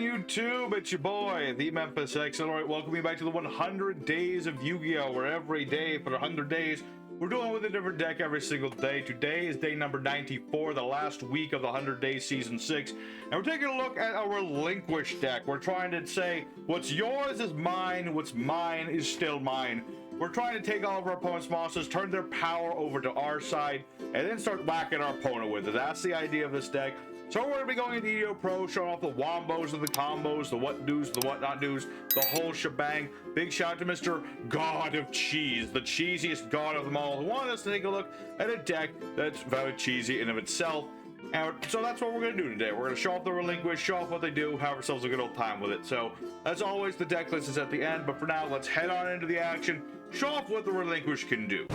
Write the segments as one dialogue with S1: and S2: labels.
S1: YouTube? It's your boy, the Memphis Accelerate. Welcome you back to the 100 Days of Yu-Gi-Oh! Where every day for 100 days, we're doing with a different deck every single day. Today is day number 94, the last week of the 100 Days Season 6. And we're taking a look at our Relinquished deck. We're trying to say, what's yours is mine, what's mine is still mine. We're trying to take all of our opponent's monsters, turn their power over to our side, and then start whacking our opponent with it. That's the idea of this deck. So we're going to be going into yugioh Pro, showing off the wombos and the combos, the what do's, the what not do's, the whole shebang. Big shout out to Mr. God of Cheese, the cheesiest god of them all, who wanted us to take a look at a deck that's very cheesy in of itself. And so that's what we're going to do today. We're going to show off the Relinquished, show off what they do, have ourselves a good old time with it. So, as always, the deck list is at the end, but for now, let's head on into the action, show off what the Relinquished can do.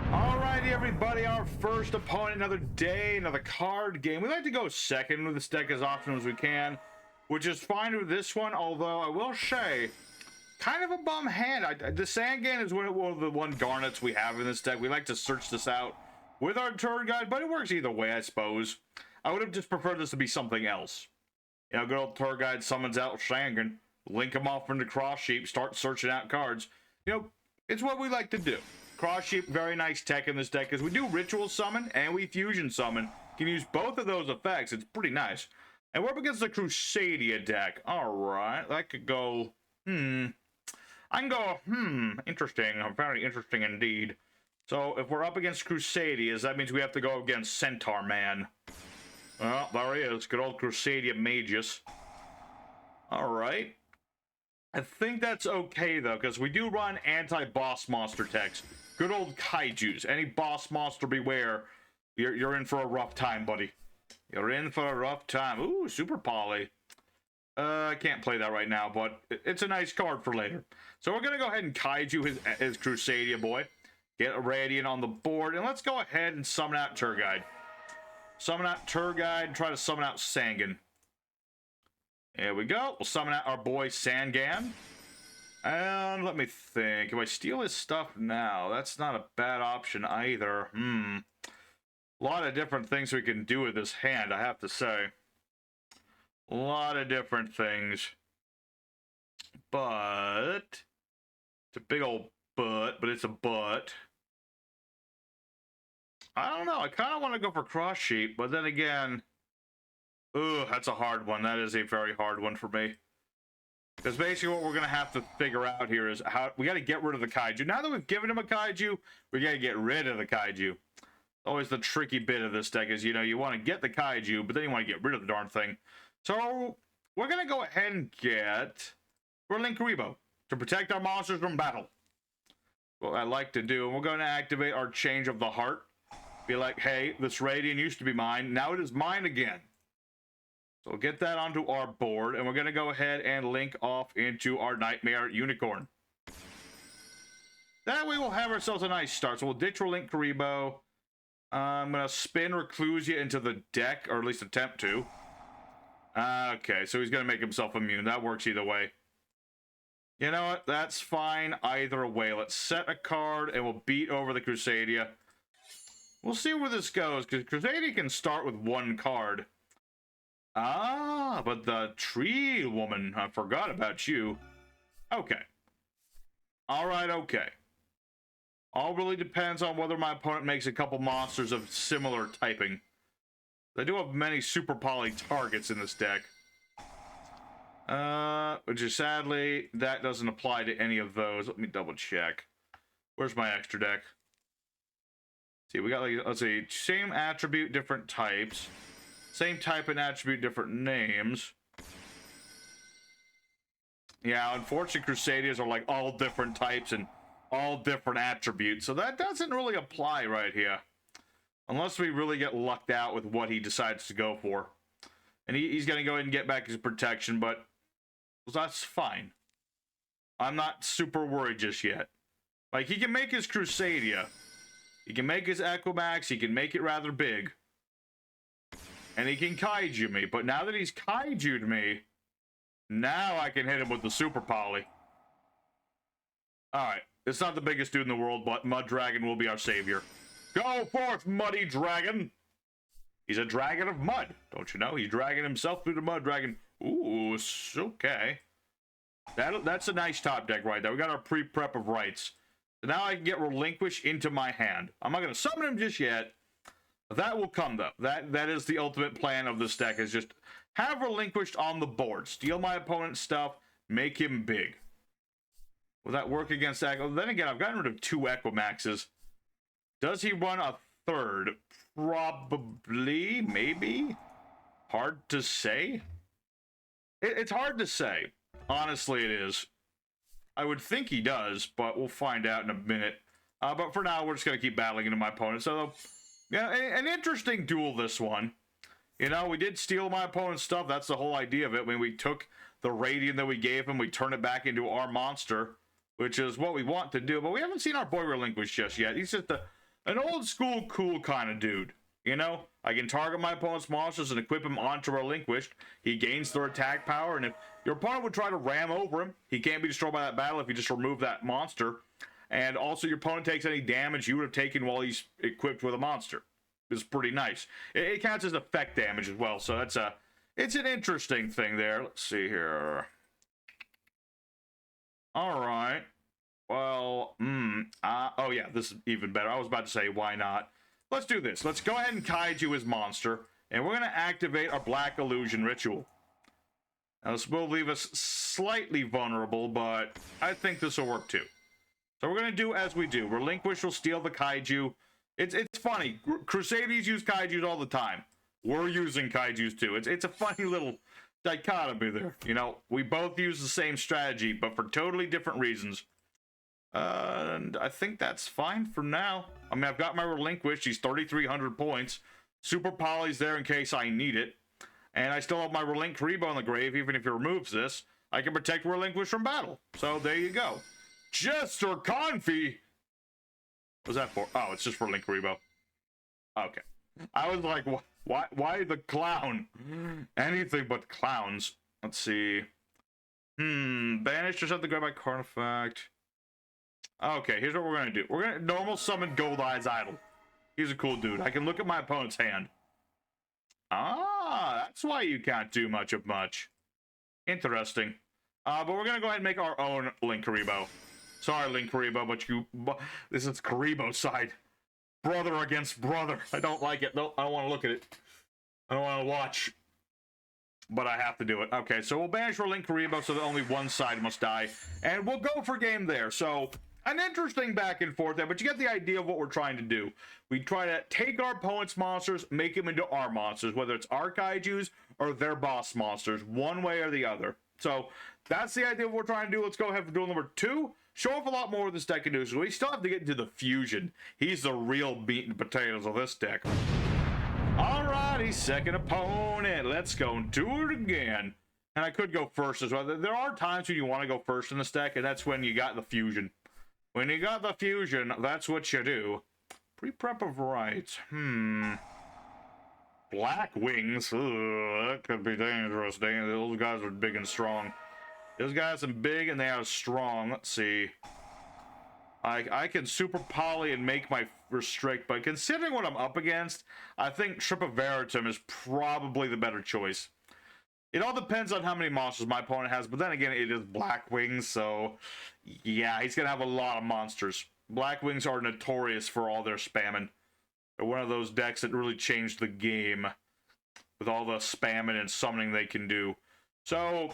S1: Alrighty, everybody, our first opponent, another day, another card game. We like to go second with this deck as often as we can, which is fine with this one, although I will say, kind of a bum hand. The Sangan is one of the garnets we have in this deck. We like to search this out with our turn guide, but it works either way, I suppose. I would have just preferred this to be something else. You know, good old tour guide summons out Sangan, link him off into Cross Sheep, start searching out cards. You know, it's what we like to do. Cross Sheep, very nice tech in this deck, because we do Ritual Summon and we Fusion Summon. Can use both of those effects. It's pretty nice. And we're up against the Crusadia deck. Alright, that could go, I can go, interesting. Very interesting indeed. So, if we're up against Crusadias, that means we have to go against Centaur Man. Well, there he is. Good old Crusadia Magus. Alright. I think that's okay, though, because we do run anti-boss monster techs. Good old kaijus. Any boss monster beware. You're in for a rough time, buddy. You're in for a rough time. Ooh, Super Poly. I can't play that right now, but it's a nice card for later. So we're going to go ahead and kaiju his Crusadia boy. Get a Radiant on the board, and let's go ahead and summon out Tour Guide. Summon out Tour Guide and try to summon out Sangan. There we go. We'll summon out our boy Sangan. And let me think. If I steal his stuff now, that's not a bad option either. A lot of different things we can do with this hand, I have to say. A lot of different things. But it's a big old but it's a but. I don't know. I kind of want to go for Cross Sheep, but then again, ooh, that's a hard one. That is a very hard one for me. Because basically what we're going to have to figure out here is how we got to get rid of the kaiju. Now that we've given him a kaiju, we got to get rid of the kaiju. Always the tricky bit of this deck is, you know, you want to get the kaiju, but then you want to get rid of the darn thing. So we're going to go ahead and get Relinquished to protect our monsters from battle. What I like to do, and we're going to activate our Change of the Heart. Be like, hey, this Radiant used to be mine. Now it is mine again. So we'll get that onto our board, and we're going to go ahead and link off into our Nightmare Unicorn. That way we'll have ourselves a nice start. So we'll ditch Relinquished. I'm going to spin Reclusia into the deck, or at least attempt to. Okay, so he's going to make himself immune. That works either way. You know what? That's fine either way. Let's set a card, and we'll beat over the Crusadia. We'll see where this goes, because Crusadia can start with one card. Ah, but the tree woman, I forgot about you. Okay. Alright, okay. All really depends on whether my opponent makes a couple monsters of similar typing. They do have many Super Poly targets in this deck. Which is sadly, that doesn't apply to any of those. Let me double check. Where's my extra deck? See, we got, like, let's see, same attribute, different types. Same type and attribute, different names. Yeah, unfortunately, Crusadias are like all different types and all different attributes. So that doesn't really apply right here. Unless we really get lucked out with what he decides to go for. And he's going to go ahead and get back his protection, but that's fine. I'm not super worried just yet. Like, he can make his Crusadia. He can make his Equimax. He can make it rather big. And he can kaiju me. But now that he's kaiju'd me, now I can hit him with the Super Poly. Alright. It's not the biggest dude in the world, but Mud Dragon will be our savior. Go forth, Muddy Dragon! He's a dragon of mud. Don't you know? He's dragging himself through the Mud Dragon. Ooh, okay. That's a nice top deck right there. We got our pre-prep of rights. So now I can get Relinquished into my hand. I'm not going to summon him just yet. That will come, though. That is the ultimate plan of this deck, is just have Relinquished on the board. Steal my opponent's stuff, make him big. Will that work against Echo? Then again, I've gotten rid of 2 Equimaxes. Does he run a third? Probably, maybe. Hard to say. It's hard to say. Honestly, it is. I would think he does, but we'll find out in a minute. But for now, we're just going to keep battling into my opponent. So, yeah, an interesting duel, this one. You know, we did steal my opponent's stuff. That's the whole idea of it. When we took the Radiant that we gave him, we turned it back into our monster, which is what we want to do. But we haven't seen our boy Relinquished just yet. He's just an old school, cool kind of dude. You know, I can target my opponent's monsters and equip him onto Relinquished. He gains their attack power, and if your opponent would try to ram over him, he can't be destroyed by that battle if you just remove that monster. And also, your opponent takes any damage you would have taken while he's equipped with a monster. It's pretty nice. It counts as effect damage as well, so it's an interesting thing there. Let's see here. All right. Well, oh yeah, this is even better. I was about to say, why not? Let's do this. Let's go ahead and kaiju his monster, and we're going to activate our Black Illusion Ritual. Now, this will leave us slightly vulnerable, but I think this will work too. So we're going to do as we do. Relinquish will steal the kaiju. It's funny. Crusadians use kaijus all the time. We're using kaijus too. It's a funny little dichotomy there. You know, we both use the same strategy, but for totally different reasons. And I think that's fine for now. I mean, I've got my Relinquished. He's 3,300 points. Super Poly's there in case I need it. And I still have my Relinquished in the grave. Even if he removes this, I can protect Relinquished from battle. So there you go. Jester Confi. What's that for? Oh, it's just for Relinquished. Okay. I was like, why the clown? Anything but clowns. Let's see. Banish or something. Grab my card effect. Okay, here's what we're going to do. We're going to normal summon Gold Eyes Idol. He's a cool dude. I can look at my opponent's hand. Ah, that's why you can't do much of much. Interesting. But we're going to go ahead and make our own Linkuriboh. Sorry, Linkuriboh, but this is Karibo's side. Brother against brother. I don't like it. No, I don't want to look at it. I don't want to watch. But I have to do it. Okay, so we'll banish Linkuriboh so that only one side must die. And we'll go for game there. So, an interesting back and forth there, but you get the idea of what we're trying to do. We try to take our opponent's monsters, make them into our monsters, whether it's our kaijus or their boss monsters, one way or the other. So, that's the idea of what we're trying to do. Let's go ahead for duel number 2. Show off a lot more of this deck can do, so we still have to get into the fusion. He's the real meat and potatoes of this deck. Alrighty, second opponent. Let's go and do it again. And I could go first as well. There are times when you want to go first in this deck, and that's when you got the fusion. When you got the fusion, that's what you do. Pre-prep of rights. Blackwings. Ugh, that could be dangerous. Dang, those guys are big and strong. Those guys are big and they are strong. Let's see. I can super poly and make my restrict, but considering what I'm up against, I think Tripaveritum is probably the better choice. It all depends on how many monsters my opponent has, but then again, it is Blackwings, so yeah, he's going to have a lot of monsters. Blackwings are notorious for all their spamming. They're one of those decks that really changed the game with all the spamming and summoning they can do. So,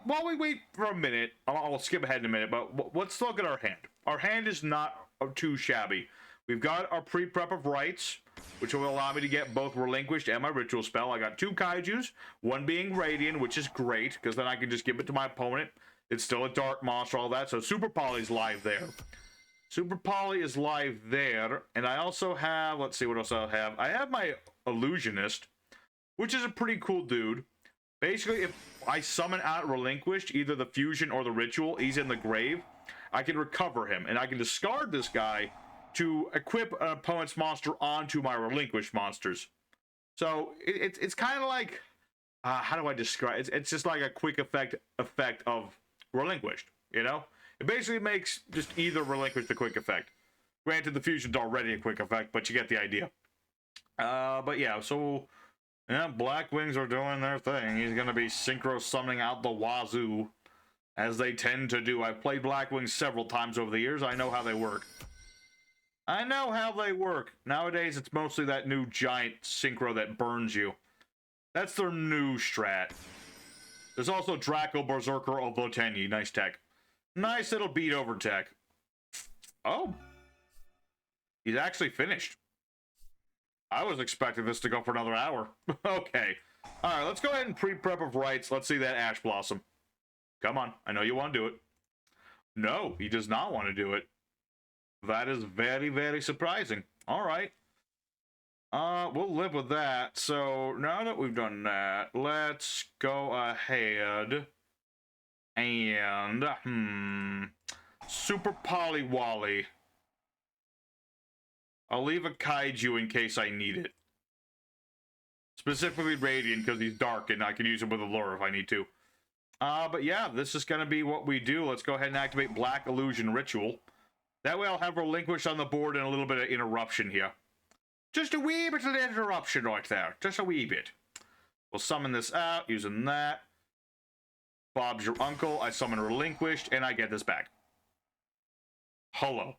S1: while we wait for a minute, I'll skip ahead in a minute, but let's look at our hand. Our hand is not too shabby. We've got our pre-prep of rights, which will allow me to get both Relinquished and my ritual spell. I got 2 kaijus, one being Radiant, which is great, because then I can just give it to my opponent. It's still a dark monster, all that, so Super Poly's live there. Super Poly is live there, and I also have, let's see what else I have. I have my Illusionist, which is a pretty cool dude. Basically, if I summon out Relinquished, either the fusion or the ritual, he's in the grave, I can recover him, and I can discard this guy to equip an opponent's monster onto my Relinquished monsters. So it's kind of like, how do I describe it? It's just like a quick effect of Relinquished, you know? It basically makes just either Relinquished a quick effect. Granted, the fusion's already a quick effect, but you get the idea. But yeah, so Yeah, Blackwings are doing their thing. He's going to be synchro summoning out the wazoo, as they tend to do. I've played Blackwings several times over the years. I know how they work. I know how they work. Nowadays, it's mostly that new giant synchro that burns you. That's their new strat. There's also Draco Berserker of Botenyi. Nice tech. Nice little beat over tech. Oh. He's actually finished. I was expecting this to go for another hour. Okay. Alright, let's go ahead and pre-prep of rights. Let's see that Ash Blossom. Come on. I know you want to do it. No, he does not want to do it. That is very, very surprising. Alright. We'll live with that. So, now that we've done that, let's go ahead and, Super Polywally. I'll leave a Kaiju in case I need it. Specifically Radiant, because he's dark, and I can use him with a lure if I need to. But yeah, this is going to be what we do. Let's go ahead and activate Black Illusion Ritual. That way I'll have Relinquished on the board and a little bit of interruption here. Just a wee bit of interruption right there. Just a wee bit. We'll summon this out using that. Bob's your uncle. I summon Relinquished, and I get this back. Hello.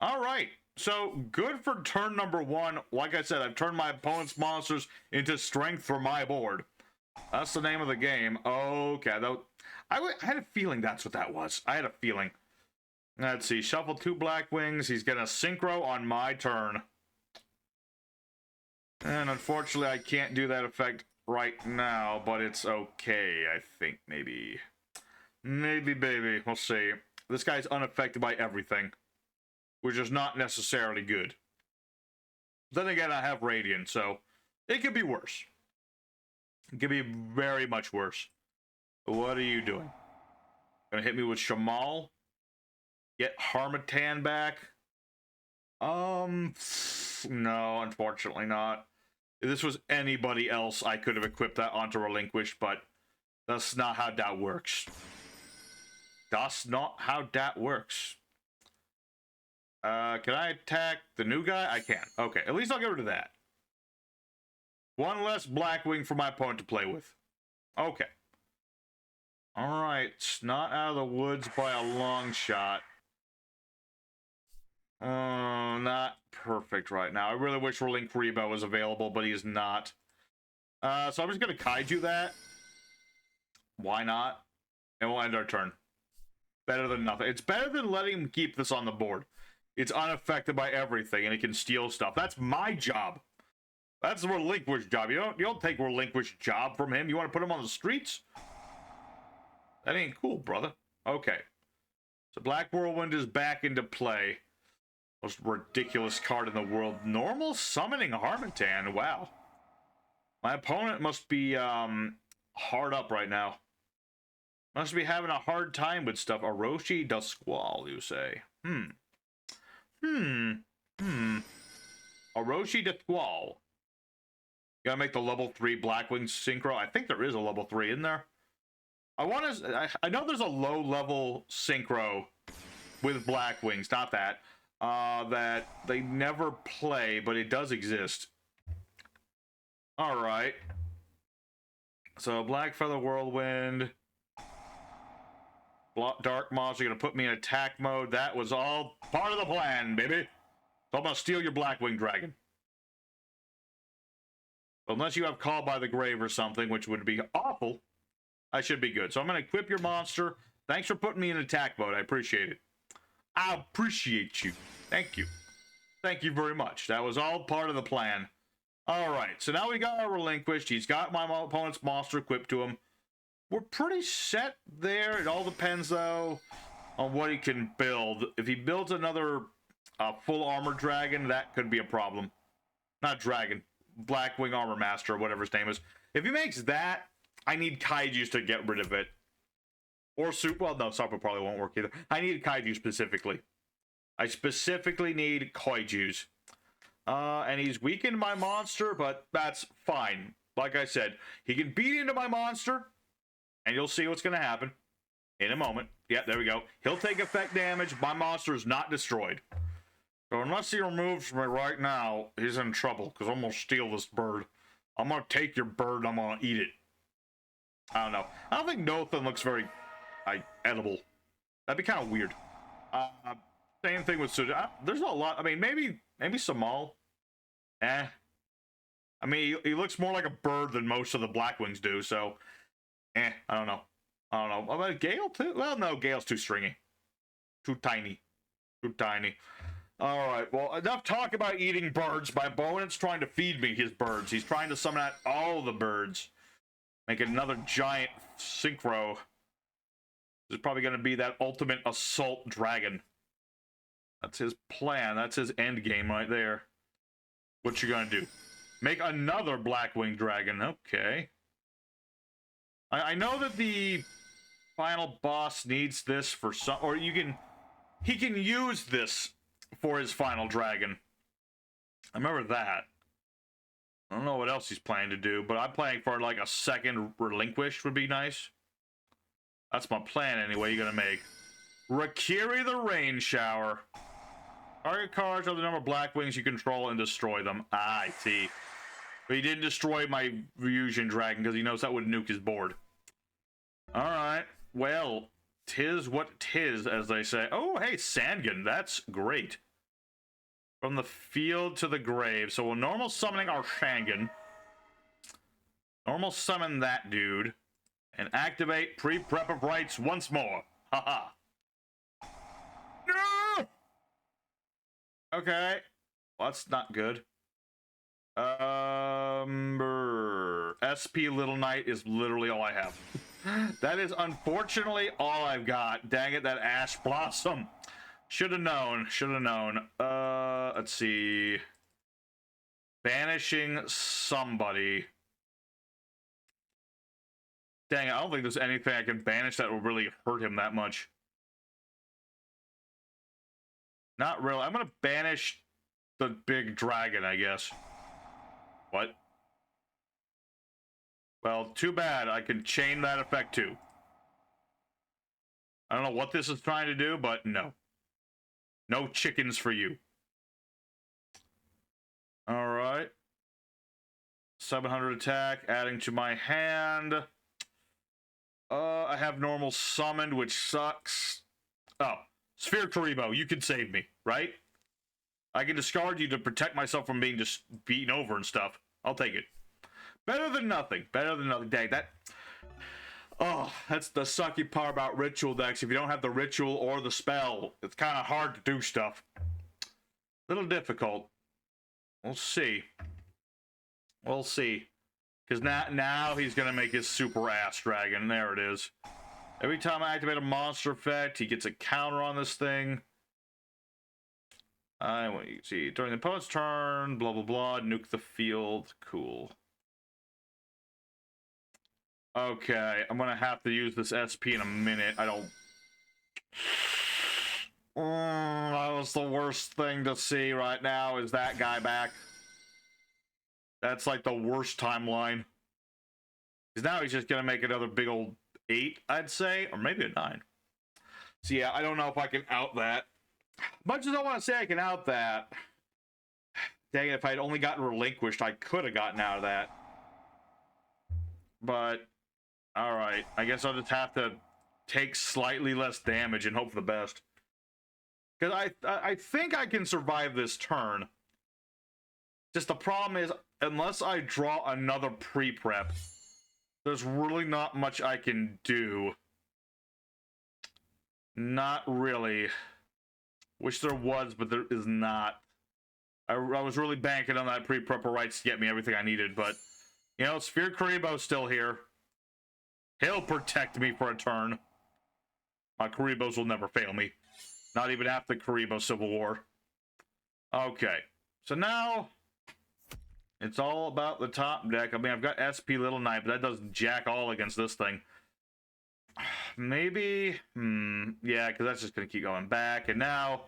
S1: Alright. So, good for turn number 1. Like I said, I've turned my opponent's monsters into strength for my board. That's the name of the game. Okay, though, I had a feeling that's what that was. I had a feeling. Let's see. Shuffle 2 Blackwings. He's going to synchro on my turn. And unfortunately, I can't do that effect right now, but it's okay, I think, maybe. Maybe, baby. We'll see. This guy's unaffected by everything, which is not necessarily good. Then again, I have Radiant, so it could be worse. It could be very much worse. What are you doing? Gonna hit me with Shamal? Get Harmattan back? No, unfortunately not. If this was anybody else, I could have equipped that onto Relinquished, but that's not how that works. That's not how that works. Can I attack the new guy? I can. Okay, at least I'll get rid of that. One less Blackwing for my opponent to play with. Okay. Alright, it's not out of the woods by a long shot. Not perfect right now. I really wish Relinquished was available, but he is not. So I'm just going to Kaiju that. Why not? And we'll end our turn. Better than nothing. It's better than letting him keep this on the board. It's unaffected by everything, and it can steal stuff. That's my job. That's the Relinquished job. You don't take Relinquished job from him. You want to put him on the streets? That ain't cool, brother. Okay. So Black Whirlwind is back into play. Most ridiculous card in the world. Normal summoning Harmattan. Wow. My opponent must be hard up right now. Must be having a hard time with stuff. Orochi Dusquall, you say? Orochi Dusquall. Gotta make the level 3 Blackwing synchro. I think there is a level 3 in there. I know there's a low level synchro with Blackwings, not that. That they never play, but it does exist. Alright. So, Black Feather Whirlwind. Dark Moss are going to put me in attack mode. That was all part of the plan, baby. So I'm going to steal your Blackwing Dragon. Unless you have Call by the Grave or something, which would be awful, I should be good. So I'm going to equip your monster. Thanks for putting me in attack mode. I appreciate it. I appreciate you. Thank you. Thank you very much. That was all part of the plan. Alright, so now we got our Relinquished. He's got my opponent's monster equipped to him. We're pretty set there. It all depends, though, on what he can build. If he builds another full armor dragon, that could be a problem. Not dragon. Blackwing Armor Master, or whatever his name is. If he makes that, I need Kaijus to get rid of it. Or Super. Well, no, Super probably won't work either. I need Kaiju specifically. I specifically need Kaijus. And he's weakened my monster, but that's fine. Like I said, he can beat into my monster, and you'll see what's going to happen in a moment. Yep, there we go. He'll take effect damage. My monster is not destroyed. So unless he removes me right now, he's in trouble, because I'm going to steal this bird. I'm gonna take your bird and I'm gonna eat it. I don't know. I don't think nothing looks very, like, edible. That'd be kind of weird. Same thing with Suda. There's not a lot. I mean, maybe Samal. Eh. I mean, he looks more like a bird than most of the Blackwings do, so... Eh, I don't know. I don't know. About Gale, too? Well, no, Gale's too stringy. Too tiny. Too tiny. Alright, well, enough talk about eating birds. My opponent's trying to feed me his birds. He's trying to summon out all the birds. Make another giant synchro. This is probably going to be that ultimate assault dragon. That's his plan. That's his end game right there. What you gonna do? Make another Blackwing dragon. Okay. I know that the final boss needs this for some, or he can use this for his final dragon. I remember that. I don't know what else he's planning to do, but I'm planning for like a second Relinquished would be nice. That's my plan anyway. You're gonna make Rakiri the Rain Shower. Target cards are the number of Blackwings you control and destroy them. Ah, I see. But he didn't destroy my Fusion Dragon because he knows that would nuke his board. Alright. Well, tis what tis, as they say. Oh, hey, Sangan. That's great. From the field to the grave. So we'll normal summoning our Shangan. Normal summon that dude. And activate pre-prep of rights once more. Haha. No! Okay. Well, that's not good. SP Little Knight is literally all I have. That is unfortunately all I've got. Dang it, that Ash Blossom. Should have known. Should have known. Let's see. Banishing somebody. Dang it, I don't think there's anything I can banish that will really hurt him that much. Not really. I'm gonna banish the big dragon, I guess. What? Well, too bad. I can chain that effect too. I don't know what this is trying to do, but no. No chickens for you. Alright. 700 attack, adding to my hand. I have normal summoned, which sucks. Oh, Sphere Karibo, you can save me, right? I can discard you to protect myself from being just beaten over and stuff. I'll take it. Better than nothing. Better than nothing. Dang, that... Oh, that's the sucky part about ritual decks. If you don't have the ritual or the spell, it's kind of hard to do stuff. Little difficult. We'll see. We'll see. Because now he's going to make his super ass dragon. There it is. Every time I activate a monster effect, he gets a counter on this thing. I want you to see. During the opponent's turn, blah, blah, blah. Nuke the field. Cool. Okay, I'm going to have to use this SP in a minute. I don't... that was the worst thing to see right now, is that guy back. That's like the worst timeline. Because now he's just going to make another big old 8, I'd say. Or maybe a 9. So yeah, I don't know if I can out that. Much as I want to say I can out that. Dang it, if I had only gotten Relinquished, I could have gotten out of that. But, alright. I guess I'll just have to take slightly less damage and hope for the best. Because I think I can survive this turn. Just the problem is, unless I draw another pre-prep, there's really not much I can do. Not really. Wish there was, but there is not. I was really banking on that pre-prep rights to get me everything I needed, but, you know, Sphere Karibo's still here. He'll protect me for a turn. My Karibos will never fail me. Not even after the Karibo Civil War. Okay. So now... it's all about the top deck. I mean, I've got SP Little Knight, but that does jack all against this thing. Maybe... yeah, because that's just going to keep going back. And now...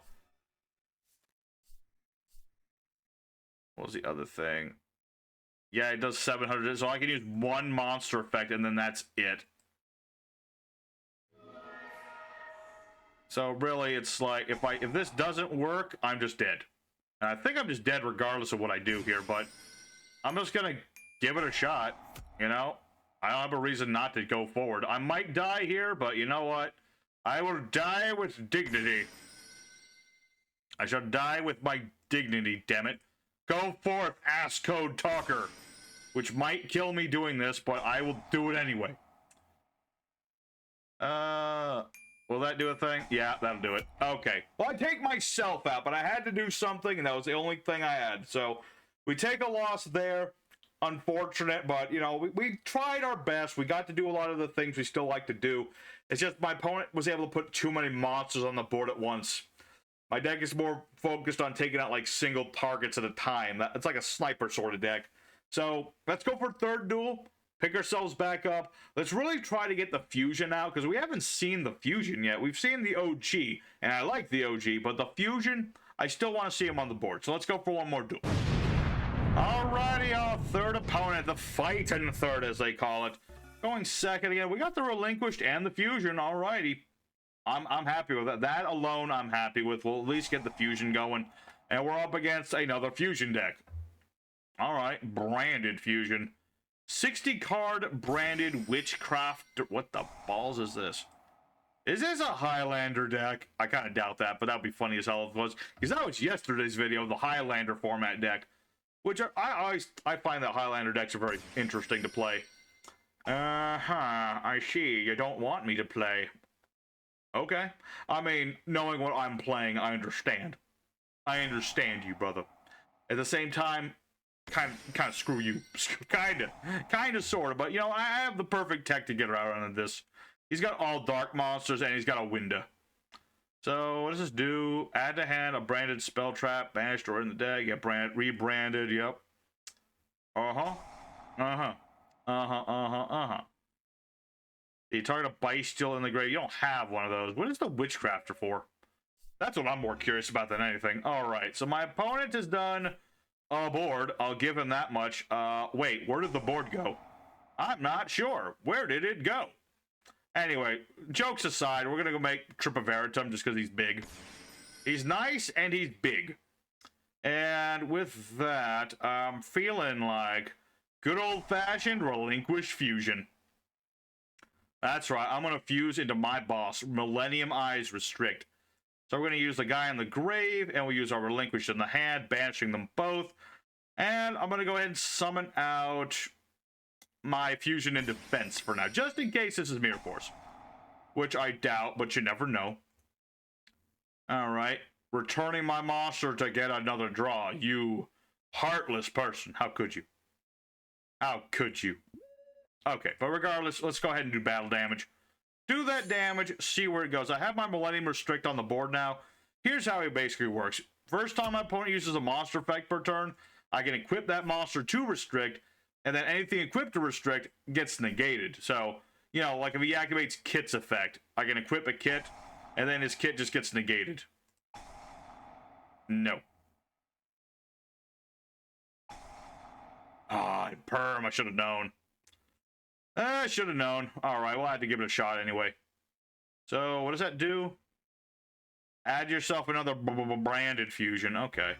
S1: what was the other thing? Yeah, it does 700. So I can use one monster effect, and then that's it. So really, it's like, if this doesn't work, I'm just dead. And I think I'm just dead regardless of what I do here, but... I'm just gonna give it a shot, you know? I don't have a reason not to go forward. I might die here, but you know what? I will die with dignity. I shall die with my dignity, damn it. Go forth, ass code talker. Which might kill me doing this, but I will do it anyway. Will that do a thing? Yeah, that'll do it. Okay. Well, I take myself out, but I had to do something, and that was the only thing I had. So, we take a loss there. Unfortunate, but, you know, we tried our best. We got to do a lot of the things we still like to do. It's just my opponent was able to put too many monsters on the board at once. My deck is more focused on taking out, like, single targets at a time. It's like a sniper sort of deck. So, let's go for third duel. Pick ourselves back up. Let's really try to get the fusion out, because we haven't seen the fusion yet. We've seen the OG, and I like the OG, but the fusion, I still want to see him on the board. So let's go for one more duel. Alrighty, our third opponent, the fighting third, as they call it. Going second again. We got the Relinquished and the fusion. Alrighty. I'm happy with that. That alone, I'm happy with. We'll at least get the fusion going. And we're up against another fusion deck. Alright, branded fusion. 60 card branded witchcraft. What the balls is this? Is this a Highlander deck? I kind of doubt that, but that would be funny as hell if it was. Because that was yesterday's video, the Highlander format deck. Which I find that Highlander decks are very interesting to play. I see. You don't want me to play. Okay. I mean, knowing what I'm playing, I understand. I understand you, brother. At the same time, kind of screw you. kind of, sort of. But, you know, I have the perfect tech to get around on this. He's got all dark monsters, and he's got a window. So, what does this do? Add to hand a branded spell trap, banished or in the deck. Get rebranded, yep. You target a bestial in the grave. You don't have one of those. What is the Witchcrafter for? That's what I'm more curious about than anything. Alright, so my opponent has done a board. I'll give him that much. Wait, where did the board go? I'm not sure. Where did it go? Anyway, jokes aside, we're gonna go make Trip of Veritum just because he's big. He's nice and he's big. And with that, I'm feeling like good old-fashioned Relinquished fusion. That's right, I'm gonna fuse into my boss, Millennium Eyes Restrict. So we're gonna use the guy in the grave, and we'll use our Relinquished in the hand, banishing them both. And I'm gonna go ahead and summon out my fusion in defense for now, just in case this is Mirror Force, which I doubt, but you never know. Alright, returning my monster to get another draw. You heartless person. How could you? How could you? Okay, but regardless, let's go ahead and do battle damage. Do that damage, see where it goes. I have my Millennium Restrict on the board now. Here's how it basically works. First time my opponent uses a monster effect per turn, I can equip that monster to restrict, and then anything equipped to restrict gets negated. So, you know, like if he activates Kit's effect, I can equip a Kit, and then his Kit just gets negated. No. Ah, perm, I should have known. I should have known. Alright, well, I had to give it a shot anyway. So, what does that do? Add yourself another branded fusion. Okay.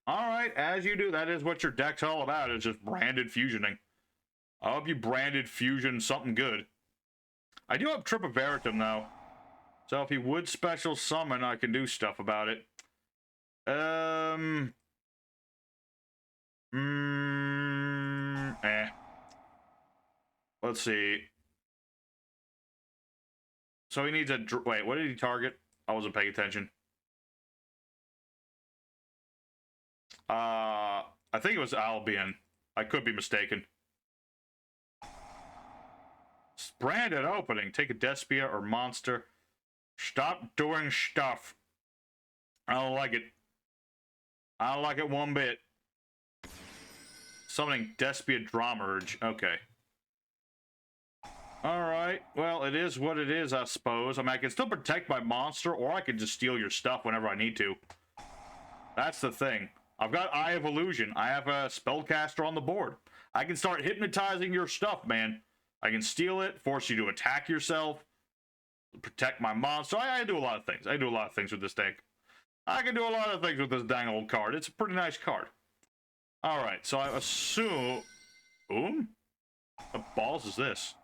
S1: Alright, as you do, that is what your deck's all about, is just branded fusioning. I hope you branded fusion something good. I do have Trip of Veritum, though. So if he would special summon, I can do stuff about it. Let's see. So he needs a... Wait, what did he target? I wasn't paying attention. I think it was Albion. I could be mistaken. Branded opening. Take a Despia or monster. Stop doing stuff. I don't like it. I don't like it one bit. Summoning Despia Dramerge. Okay. Alright. Well, it is what it is, I suppose. I mean, I can still protect my monster, or I can just steal your stuff whenever I need to. That's the thing. I've got Eye of Illusion. I have a spellcaster on the board. I can start hypnotizing your stuff, man. I can steal it, force you to attack yourself, protect my monster. I do a lot of things. I do a lot of things with this deck. I can do a lot of things with this dang old card. It's a pretty nice card. Alright, so I assume... Boom? What balls is this?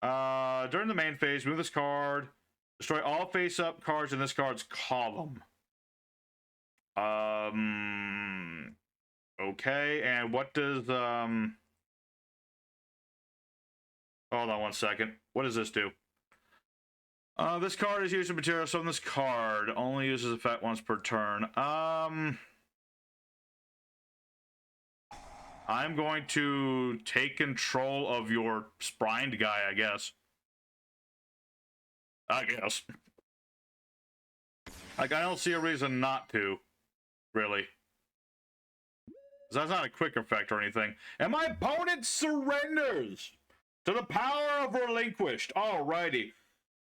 S1: During the main phase, move this card. Destroy all face-up cards in this card's column. Okay, and what does, hold on one second. What does this do? This card is used in material, so this card only uses effect once per turn. I'm going to take control of your sprined guy, I guess. Like, I don't see a reason not to, really. That's not a quick effect or anything. And my opponent surrenders to the power of Relinquished. Alrighty.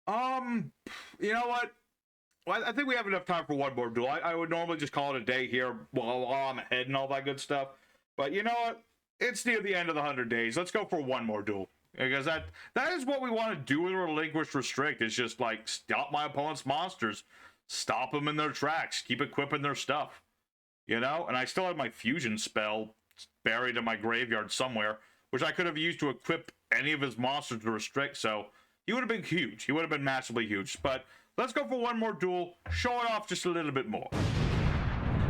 S1: You know what? Well, I think we have enough time for one more duel. I would normally just call it a day here while I'm ahead and all that good stuff. But you know what? It's near the end of the 100 days. Let's go for one more duel. Because that is what we want to do with Relinquished Restrict. It's just like, stop my opponent's monsters. Stop them in their tracks. Keep equipping their stuff. You know? And I still have my fusion spell buried in my graveyard somewhere, which I could have used to equip any of his monsters to restrict, so he would have been huge. He would have been massively huge. But let's go for one more duel. Show it off just a little bit more.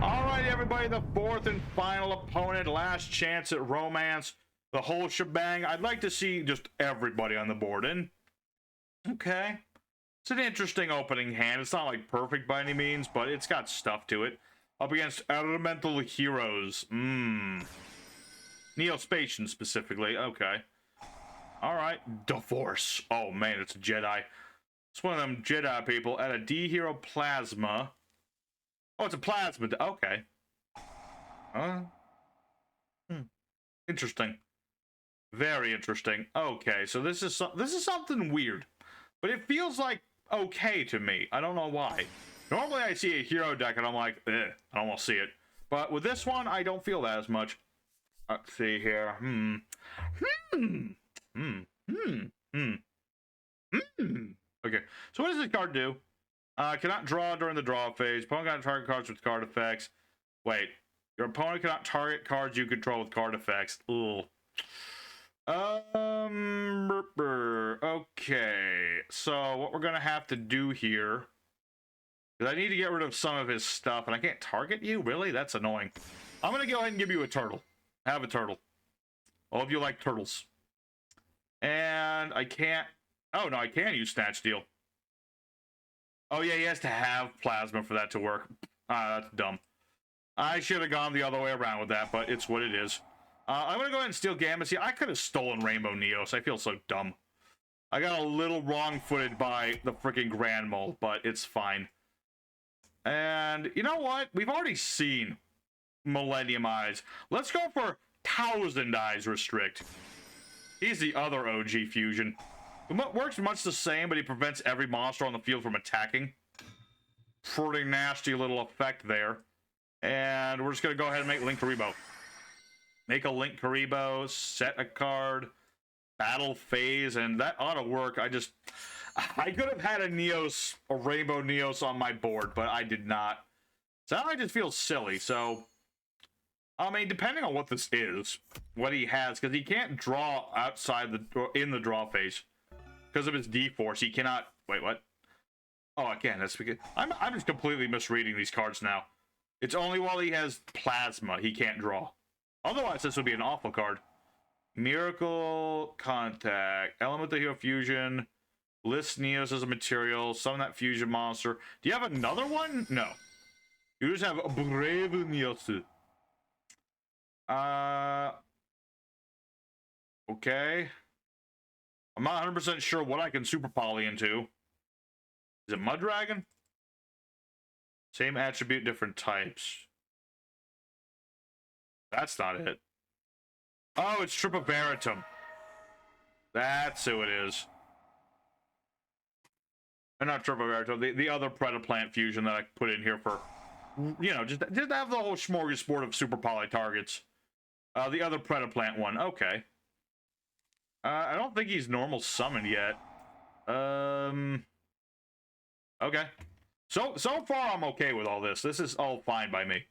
S1: Alright, everybody, the fourth and final opponent. Last chance at romance. The whole shebang. I'd like to see just everybody on the board. And, okay. It's an interesting opening hand. It's not, like, perfect by any means, but it's got stuff to it. Up against Elemental Heroes. Neospatian, specifically. Okay. Alright. Divorce. Oh, man, it's a Jedi. It's one of them Jedi people. At a D Hero Plasma. Oh, it's a plasma. Okay. Interesting. Very interesting. Okay, so this is something weird, but it feels like okay to me. I don't know why. Normally, I see a hero deck and I'm like, I don't want to see it. But with this one, I don't feel that as much. Let's see here. Okay, so what does this card do? Cannot draw during the draw phase. Opponent cannot target cards with card effects. Wait. Your opponent cannot target cards you control with card effects. Ugh. Okay. So, what we're gonna have to do here... Because I need to get rid of some of his stuff, and I can't target you? Really? That's annoying. I'm gonna go ahead and give you a turtle. Have a turtle. All of you like turtles. And I can't... Oh, no, I can use Snatch Steal. Oh, yeah, he has to have plasma for that to work. That's dumb. I should have gone the other way around with that, but it's what it is. I'm going to go ahead and steal Gamma. See, I could have stolen Rainbow Neos. I feel so dumb. I got a little wrong-footed by the freaking Grand Mole, but it's fine. And you know what? We've already seen Millennium Eyes. Let's go for 1,000 Eyes Restrict. He's the other OG fusion. It works much the same, but he prevents every monster on the field from attacking. Pretty nasty little effect there. And we're just going to go ahead and make Link Karibo. Make a Link Karibo, set a card, battle phase, and that ought to work. I could have had a Rainbow Neos on my board, but I did not. So I just feel silly, so... I mean, depending on what this is, what he has, because he can't draw outside in the draw phase. Because of his D-Force, he cannot... Wait, what? Oh, again, that's because... I'm just completely misreading these cards now. It's only while he has Plasma he can't draw. Otherwise, this would be an awful card. Miracle Contact. Elemental Hero Fusion. List Neos as a material. Summon that fusion monster. Do you have another one? No. You just have Brave Neos. Okay. I'm not 100% sure what I can super poly into. Is it Mud Dragon? Same attribute, different types. That's not it. Oh, it's Tripaveritum. That's who it is. Not Tripaveritum, the other Predaplant fusion that I put in here for, you know, just have the whole smorgasbord of super poly targets. The other Predaplant one, okay. I don't think he's normal summoned yet. Okay. So far I'm okay with all this. This is all fine by me.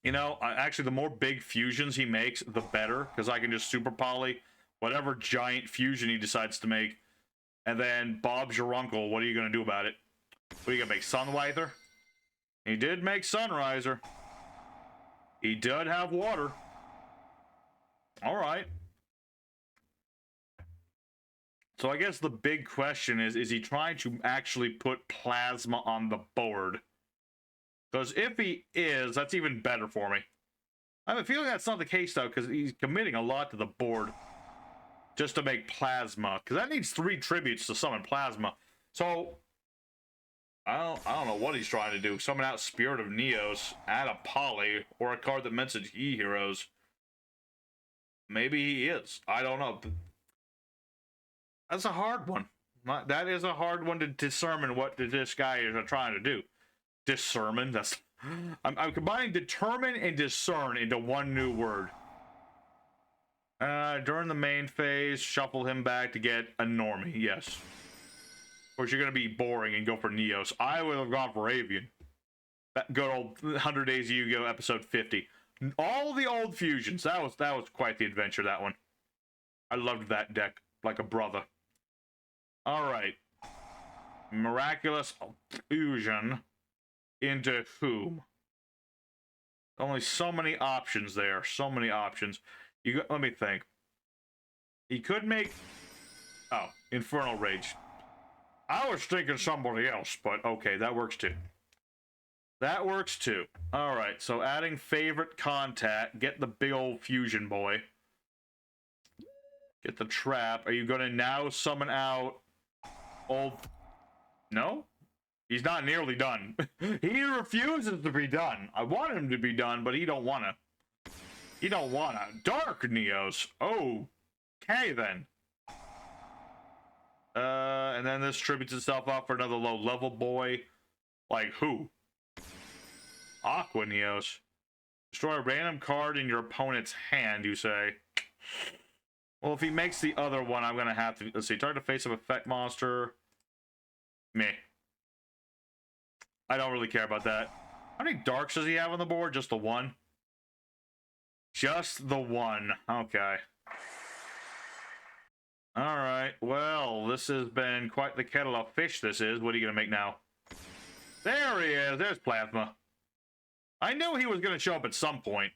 S1: You know, actually, the more big fusions he makes, the better, because I can just super poly whatever giant fusion he decides to make. And then Bob's your uncle. What are you going to do about it? What are you going to make? Sunwither? He did make Sunriser. He did have water. All right. So I guess the big question is he trying to actually put Plasma on the board? Because if he is, that's even better for me. I have a feeling that's not the case, though, because he's committing a lot to the board just to make Plasma. Because that needs 3 tributes to summon Plasma. So, I don't know what he's trying to do. Summon out Spirit of Neos, add a Poly, or a card that mentions E-Heroes. Maybe he is. I don't know. That's a hard one. That is a hard one to determine what this guy is trying to do. Discern. That's. I'm combining determine and discern into one new word. During the main phase, shuffle him back to get a normie. Yes. Of course, you're gonna be boring and go for Neos. I would have gone for Avian. That good old 100 Days of Yu-Gi-Oh! Episode 50. All the old fusions. That was quite the adventure. That one. I loved that deck like a brother. All right. Miraculous fusion. Into whom? Only so many options there. So many options. Let me think. He could make... Oh, Infernal Rage. I was thinking somebody else, but okay, that works too. That works too. Alright, so adding favorite contact. Get the big old fusion boy. Get the trap. Are you going to now summon out old... No? He's not nearly done. He refuses to be done. I want him to be done, but he don't wanna. He don't wanna. Dark Neos. Oh. Okay, then. And then this tributes itself up for another low-level boy. Like who? Aqua Neos. Destroy a random card in your opponent's hand, you say. Well, if he makes the other one, I'm gonna have to... Let's see. Target a face of effect monster. Meh. I don't really care about that. How many darks does he have on the board? Just the one? Just the one. Okay. Alright. Well, this has been quite the kettle of fish, this is. What are you going to make now? There he is. There's Plasma. I knew he was going to show up at some point.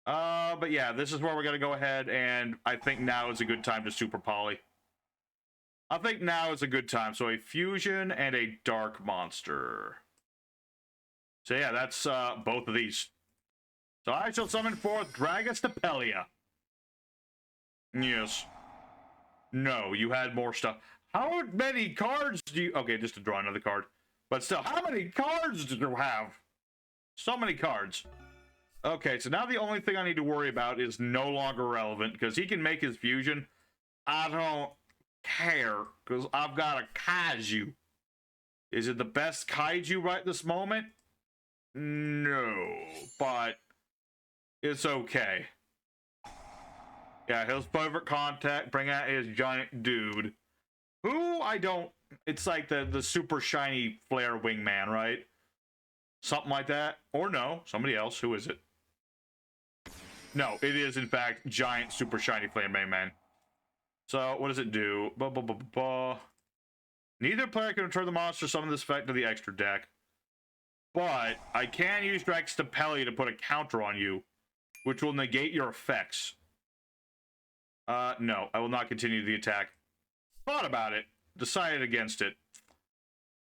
S1: But yeah, this is where we're going to go ahead, and I think now is a good time to super poly. I think now is a good time. So a fusion and a dark monster. So yeah, that's both of these. So I shall summon forth Dragostapelia. Yes. No, you had more stuff. How many cards do you... Okay, just to draw another card. But still, how many cards do you have? So many cards. Okay, so now the only thing I need to worry about is no longer relevant, because he can make his fusion. I don't care, because I've got a kaiju. Is it the best kaiju right this moment? No, but it's okay. Yeah, his favorite contact, bring out his giant dude. Who I don't... It's like the super shiny flare wingman, right? Something like that. Or no, somebody else. Who is it? No, it is in fact giant super shiny flare wingman. So, what does it do? Neither player can return the monster summon this effect to the extra deck. But I can use Dragostapelia to put a counter on you, which will negate your effects. No, I will not continue the attack. Thought about it. Decided against it.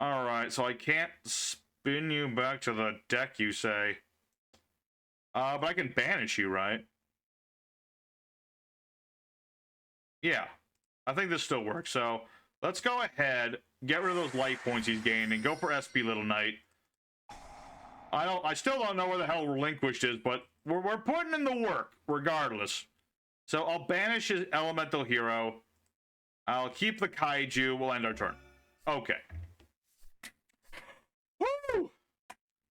S1: Alright, so I can't spin you back to the deck, you say. But I can banish you, right? Yeah, I think this still works. So let's go ahead, get rid of those life points he's gained, and go for SP Little Knight. I still don't know where the hell Relinquished is, but we're putting in the work regardless. So I'll banish his elemental hero. I'll keep the kaiju. We'll end our turn. Okay. Woo!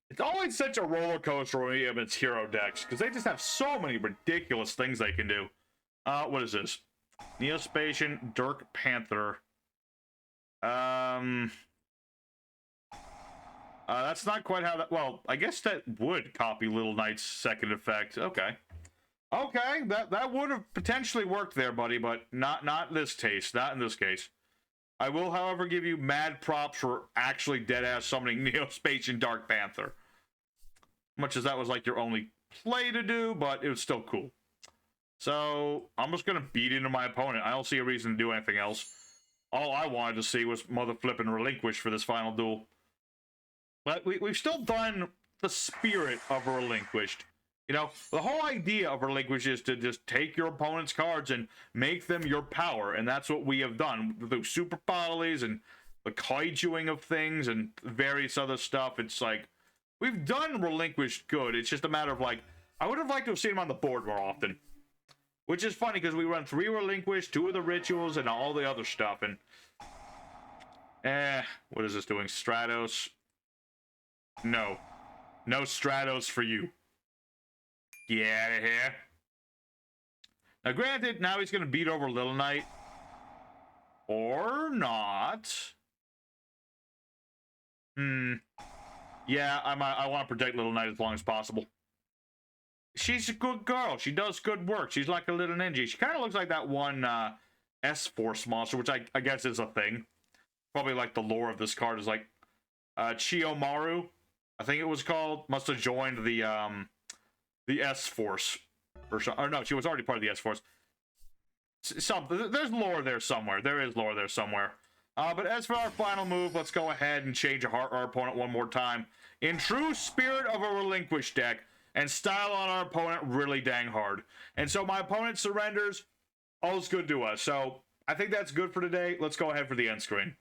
S1: It's always such a roller coaster when you have its hero decks, because they just have so many ridiculous things they can do. What is this? Neospatian, Dirk Panther. That's not quite how that... Well, I guess that would copy Little Knight's second effect. Okay. Okay, that would have potentially worked there, buddy, but not this case. Not in this case. I will, however, give you mad props for actually dead-ass summoning Neospacian Dark Panther. Much as that was like your only play to do, but it was still cool. So, I'm just gonna beat into my opponent. I don't see a reason to do anything else. All I wanted to see was mother flipping Relinquished for this final duel. But we've still done the spirit of Relinquished. You know, the whole idea of Relinquished is to just take your opponent's cards and make them your power, and that's what we have done. The super polys and the kaijuing of things and various other stuff. It's like, we've done Relinquished good. It's just a matter of like, I would have liked to have seen him on the board more often. Which is funny, because we run 3 Relinquished, 2 of the rituals, and all the other stuff, and... what is this doing? Stratos? No. No Stratos for you. Get out of here. Now, granted, now he's going to beat over Little Knight. Or not. Yeah, I want to protect Little Knight as long as possible. She's a good girl. She does good work. She's like a little ninja. She kind of looks like that one S-Force monster, which I guess is a thing. Probably like the lore of this card is like Chiyomaru, I think it was called. Must have joined the S-Force. Or no, she was already part of the S-Force. There's lore there somewhere. There is lore there somewhere. But as for our final move, let's go ahead and change our opponent one more time. In true spirit of a Relinquished deck, and style on our opponent really dang hard. And so my opponent surrenders, all's good to us. So I think that's good for today. Let's go ahead for the end screen.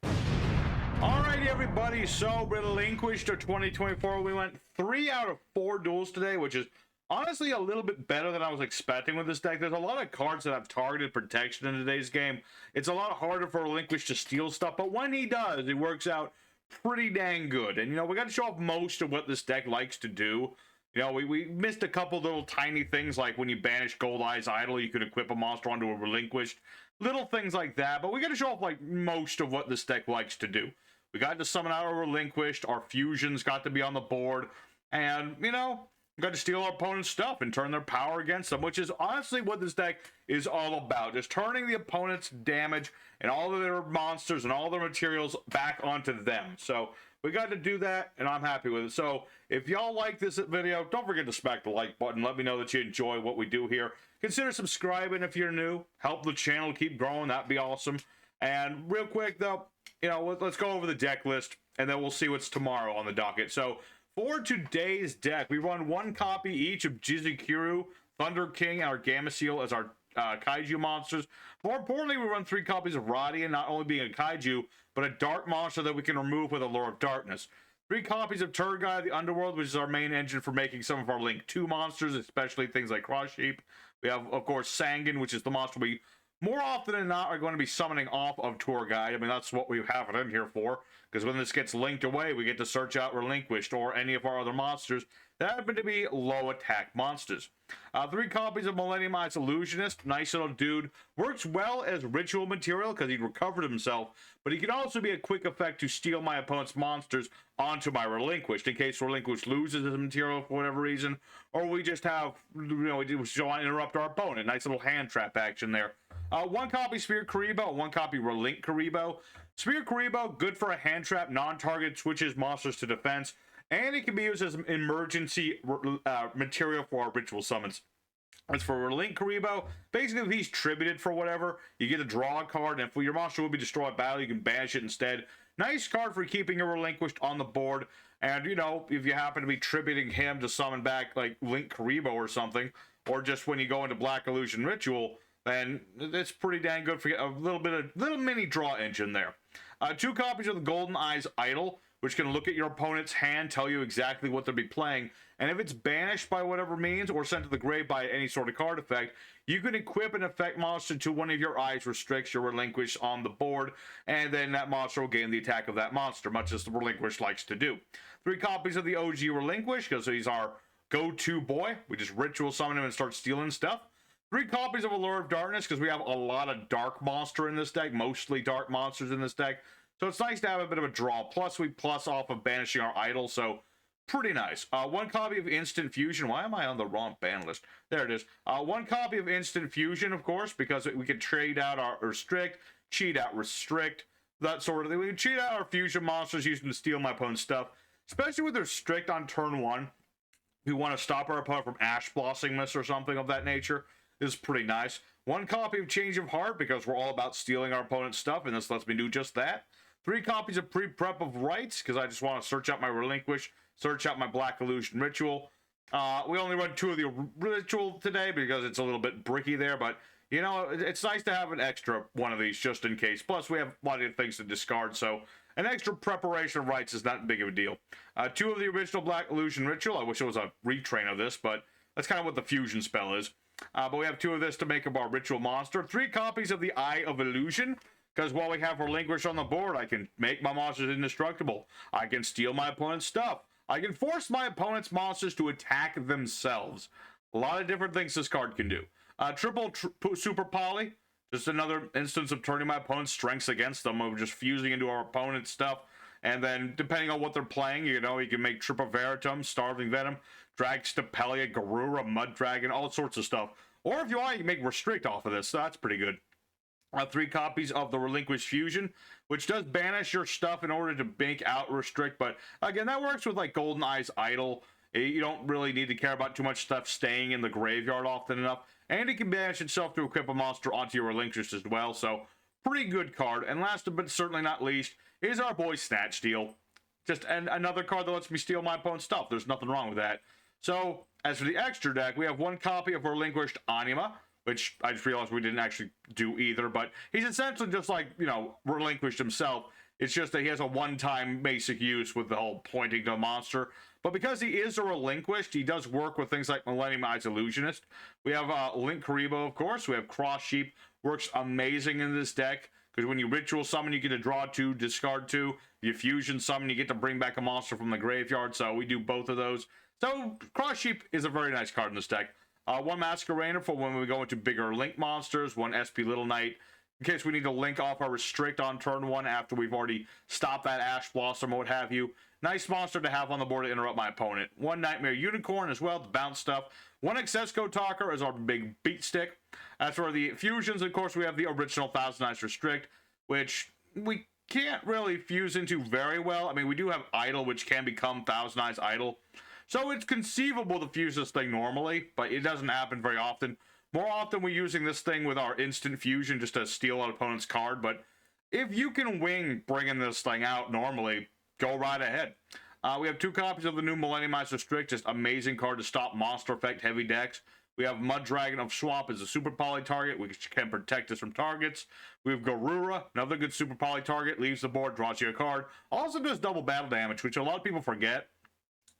S1: Alrighty, everybody, so Relinquished of 2024. We went 3 out of 4 duels today, which is honestly a little bit better than I was expecting with this deck. There's a lot of cards that have targeted protection in today's game. It's a lot harder for Relinquished to steal stuff, but when he does, it works out pretty dang good. And, you know, we got to show off most of what this deck likes to do. You know, we missed a couple little tiny things, like when you banish Gold Eye's Idol, you could equip a monster onto a Relinquished. Little things like that, but we got to show off, like, most of what this deck likes to do. We got to summon out our Relinquished, our fusions got to be on the board, and, you know, we got to steal our opponent's stuff and turn their power against them, which is honestly what this deck is all about. Just turning the opponent's damage and all of their monsters and all their materials back onto them. So we got to do that, and I'm happy with it. So if y'all like this video, don't forget to smack the like button. Let me know that you enjoy what we do here. Consider subscribing if you're new. Help the channel keep growing. That'd be awesome. And real quick, though, you know, let's go over the deck list, and then we'll see what's tomorrow on the docket. So for today's deck, we run 1 copy each of Jizukuru, Thunder King, and our Gamma Seal as our kaiju monsters. More importantly, we run 3 copies of Radian, not only being a kaiju, but a dark monster that we can remove with a Lure of Darkness. 3 copies of Turgai, the Underworld, which is our main engine for making some of our Link 2 monsters, especially things like Cross Sheep. We have, of course, Sangan, which is the monster we more often than not are going to be summoning off of Turgai. I mean, that's what we have it in here for, because when this gets linked away, we get to search out Relinquished or any of our other monsters that happen to be low attack monsters. 3 copies of Millennium Eyes Illusionist, nice little dude. Works well as ritual material because he recovered himself, but he can also be a quick effect to steal my opponent's monsters onto my Relinquished, in case Relinquished loses his material for whatever reason, or we just have, you know, we just want to interrupt our opponent. Nice little hand trap action there. 1 copy Spirit Karibo, 1 copy Relink Karibo. Spirit Karibo, good for a hand trap, non-target, switches monsters to defense, and it can be used as an emergency material for our ritual summons. As for Relink Karibo, basically if he's tributed for whatever, you get to draw a card, and if your monster will be destroyed by battle, you can banish it instead. Nice card for keeping a Relinquished on the board, and, you know, if you happen to be tributing him to summon back, like, Link Karibo or something, or just when you go into Black Illusion Ritual, then it's pretty dang good for a little mini draw engine there. 2 copies of the Golden Eyes Idol, which can look at your opponent's hand, tell you exactly what they'll be playing, and if it's banished by whatever means or sent to the grave by any sort of card effect, you can equip an effect monster to one of your eyes, restricts your Relinquished on the board, and then that monster will gain the attack of that monster, much as the Relinquished likes to do. 3 copies of the OG Relinquished, because he's our go-to boy. We just ritual summon him and start stealing stuff. 3 copies of Allure of Darkness, because we have a lot of dark monster in this deck, mostly dark monsters in this deck. So it's nice to have a bit of a draw. Plus, we plus off of banishing our idol, so pretty nice. One copy of Instant Fusion. Why am I on the wrong ban list? There it is. One copy of Instant Fusion, of course, because we can trade out our Restrict, cheat out Restrict, that sort of thing. We can cheat out our Fusion monsters using to steal my opponent's stuff, especially with Restrict on turn 1. We want to stop our opponent from Ash Blossoming this or something of that nature. This is pretty nice. One copy of Change of Heart, because we're all about stealing our opponent's stuff, and this lets me do just that. 3 copies of Pre-Prep of Rites, because I just want to search out my Relinquish, search out my Black Illusion Ritual. We only run 2 of the Ritual today, because it's a little bit bricky there, but, you know, it's nice to have an extra one of these, just in case. Plus, we have a lot of things to discard, so an extra preparation of Rites is not big of a deal. 2 of the original Black Illusion Ritual. I wish it was a retrain of this, but that's kind of what the Fusion spell is. But we have 2 of this to make up our Ritual Monster. 3 copies of the Eye of Illusion, because while we have Relinquish on the board, I can make my monsters indestructible. I can steal my opponent's stuff. I can force my opponent's monsters to attack themselves. A lot of different things this card can do. Triple Super Poly, just another instance of turning my opponent's strengths against them, of just fusing into our opponent's stuff. And then, depending on what they're playing, you know, you can make Triple Veritum, Starving Venom, Drag Stapelia, Garura, Mud Dragon, all sorts of stuff. Or if you want, you can make Restrict off of this, so that's pretty good. 3 copies of the Relinquished Fusion, which does banish your stuff in order to bank out Restrict, but again, that works with like Golden Eye's Idol. You don't really need to care about too much stuff staying in the graveyard often enough, and it can banish itself to equip a monster onto your Relinquished as well, so pretty good card. And last but certainly not least is our boy Snatch Steal. Just another card that lets me steal my opponent's stuff. There's nothing wrong with that. So, as for the extra deck, we have 1 copy of Relinquished Anima, which I just realized we didn't actually do either, but he's essentially just like, you know, Relinquished himself. It's just that he has a one-time basic use with the whole pointing to a monster. But because he is a Relinquished, he does work with things like Millennium Eyes Illusionist. We have Link Karibo, of course. We have Cross Sheep. Works amazing in this deck, because when you Ritual Summon, you get to draw 2, discard 2. You Fusion Summon, you get to bring back a monster from the graveyard, so we do both of those. So, Cross Sheep is a very nice card in this deck. 1 Masquerader for when we go into bigger Link monsters, 1 SP Little Knight, in case we need to link off our Restrict on turn 1 after we've already stopped that Ash Blossom or what have you. Nice monster to have on the board to interrupt my opponent. 1 Nightmare Unicorn as well, the bounce stuff. 1 Accessco Talker as our big beat stick. As for the fusions, of course, we have the original Thousand Eyes Restrict, which we can't really fuse into very well. I mean, we do have Idol, which can become Thousand Eyes Idol. So it's conceivable to fuse this thing normally, but it doesn't happen very often. More often we're using this thing with our instant fusion just to steal an opponent's card, but if you can wing bringing this thing out normally, go right ahead. We have 2 copies of the new Millennium Eyes Restrict, just amazing card to stop monster effect heavy decks. We have Mud Dragon of Swamp as a super poly target, which can protect us from targets. We have Garura, another good super poly target, leaves the board, draws you a card. Also does double battle damage, which a lot of people forget.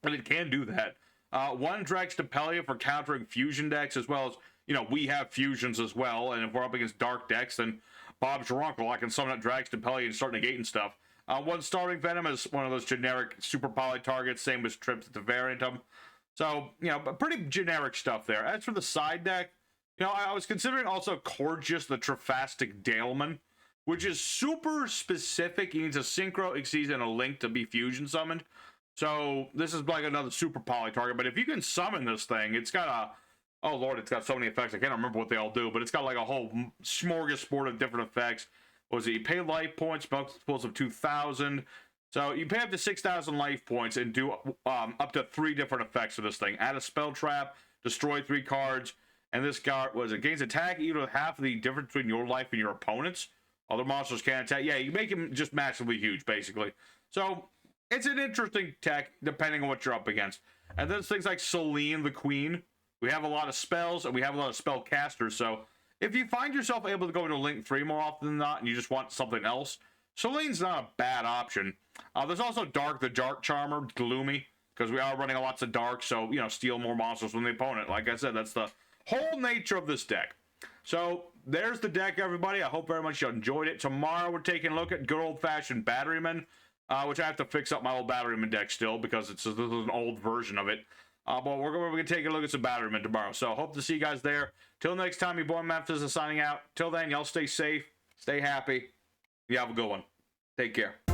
S1: But it can do that. 1 Drag Stapelia for countering fusion decks, as well as, you know, we have fusions as well, and if we're up against dark decks, then Bob's your uncle. I can summon up Drag Stapelia and start negating stuff. 1 Starving Venom is one of those generic super poly targets, same as Trips to Variantum. So, you know, pretty generic stuff there. As for the side deck, you know, I was considering also Corgus, the Triphastic Daemon, which is super specific. He needs a Synchro, Exceed, and a Link to be fusion summoned. So this is like another super poly target, but if you can summon this thing, it's got a, oh lord, it's got so many effects, I can't remember what they all do, but it's got like a whole smorgasbord of different effects. What was it? You pay life points, multiples of 2,000. So you pay up to 6,000 life points and do up to 3 different effects for this thing. Add a spell trap, destroy 3 cards, and this card was it gains attack equal to half of the difference between your life and your opponent's. Other monsters can't attack. Yeah, you make him just massively huge, basically. So it's an interesting tech, depending on what you're up against. And then things like Selene the Queen. We have a lot of spells, and we have a lot of spell casters, so if you find yourself able to go into Link 3 more often than not, and you just want something else, Selene's not a bad option. There's also Dark the Dark Charmer, Gloomy, because we are running lots of Dark, so, you know, steal more monsters from the opponent. Like I said, that's the whole nature of this deck. So, there's the deck, everybody. I hope very much you enjoyed it. Tomorrow, we're taking a look at good old-fashioned Batteryman, which I have to fix up my old Batteryman deck still, because this is an old version of it. But we're going to take a look at some Batteryman tomorrow. So, hope to see you guys there. Till next time, your boy Memphis is signing out. Till then, y'all stay safe, stay happy. You have a good one. Take care.